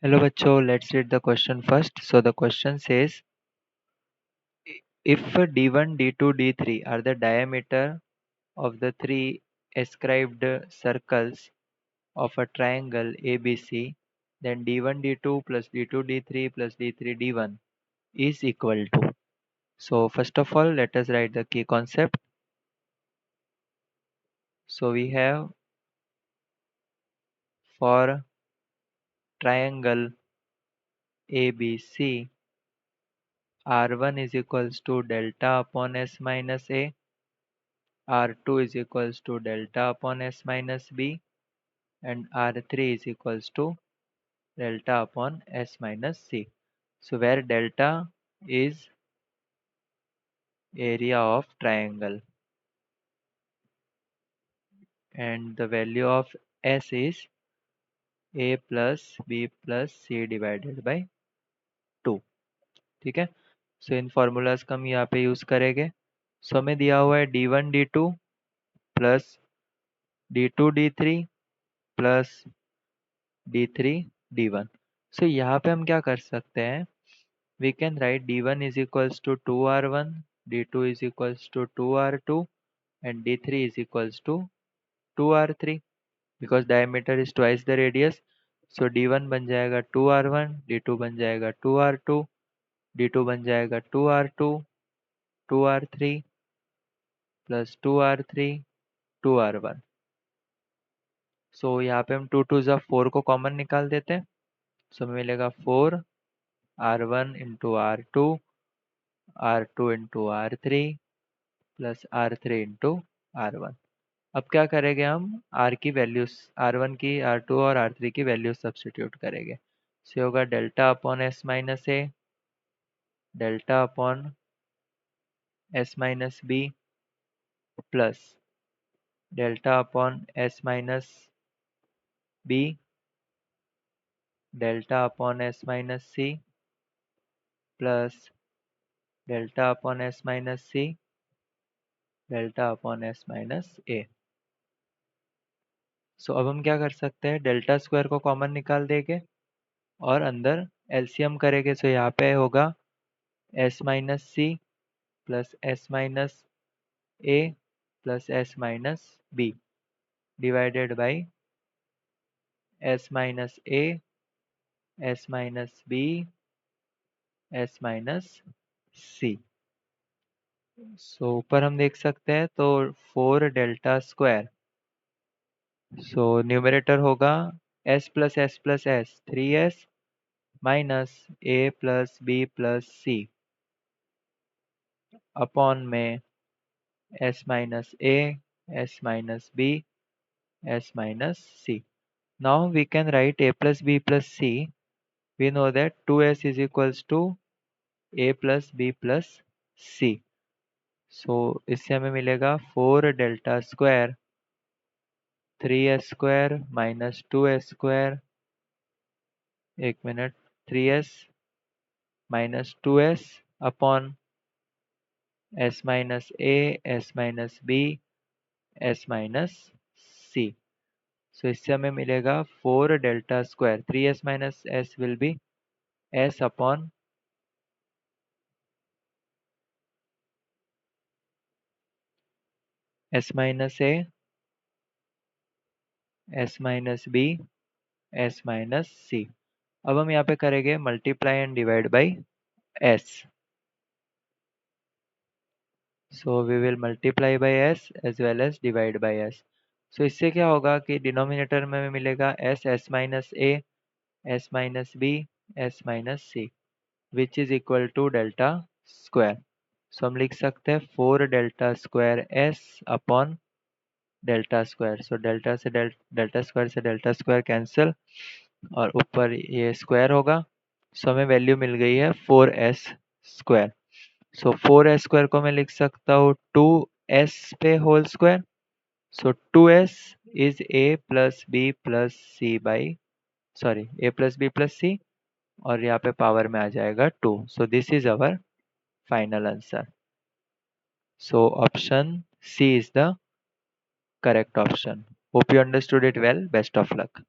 Hello बच्चों, let's read the question first. So the question says, if d1, d2, d3 are the diameter of the three ascribed circles of a triangle ABC, then d1, d2 plus d2, d3 plus d3, d1 is equal to. So first of all, let us write the key concept. So we have for triangle ABC, R1 is equals to delta upon S minus A, R2 is equals to delta upon S minus B, and R3 is equals to delta upon S minus C. So where delta is area of triangle and the value of S is A plus B plus C divided by 2. ठीक है, सो इन formulas का हम यहाँ पे use करेंगे. सो हमें दिया हुआ है d1 d2 plus d2 d3 plus d3 d1. सो यहाँ पे हम क्या कर सकते हैं, we can write d1 is equals to 2r1, d2 is equals to 2r2, and d3 is equals to 2r3 because diameter is twice the radius. So d1 बन जाएगा 2r1, d2 बन जाएगा 2r2, d2 बन जाएगा 2r2, 2r3 plus 2r3, 2r1. सो यहाँ पे हम 2 2 जा 4 को कॉमन निकाल देते हैं. सो हमें मिलेगा 4 r1 into r2, r2 into r3 plus r3 into r1. अब क्या करेंगे, हम r की वैल्यूज r1 की, r2 और r3 की वैल्यूज सब्स्टिट्यूट करेंगे. से होगा delta upon s minus a, delta upon s minus b plus delta upon s minus b, delta upon s minus c plus delta upon s minus c, delta upon s minus a. So अब हम क्या कर सकते हैं, delta square को common निकाल देंगे और अंदर एलसीएम करेंगे. सो यहाँ पे होगा s minus c plus s minus a plus s minus b divided by s minus a, s minus b, s minus c. So ऊपर हम देख सकते हैं तो 4 डेल्टा स्क्वायर. सो न्यूमरेटर होगा s plus s 3s minus a plus b plus c upon में s minus a, s minus b, s minus c. Now we can write a plus b plus c. We know that 2s is equals to a plus b plus c. So इससे हमें मिलेगा 4 delta square 3s square minus 2s square, एक minute, 3s minus 2s upon s minus a, s minus b, s minus c. So इससे हमें मिलेगा 4 delta square 3s minus s will be s upon s minus a, s minus b, s minus c. अब हम यहाँ पे करेंगे multiply and divide by s. So we will multiply by s as well as divide by s. So इससे क्या होगा कि denominator में हमें मिलेगा s minus a, s minus b, s minus c which is equal to delta square. So हम लिख सकते हैं 4 delta square s upon delta square. So delta square से डेल्टा स्क्वायर कैंसिल और ऊपर ये स्क्वायर होगा. सो हमें वैल्यू मिल गई है 4s स्क्वायर. सो 4s स्क्वायर को मैं लिख सकता हूँ 2s पे whole square. So 2s is a plus b plus c by, sorry, a plus b plus c और यहाँ पे पावर में आ जाएगा 2. So this is our final answer. So option C is the correct option. Hope you understood it well. Best of luck.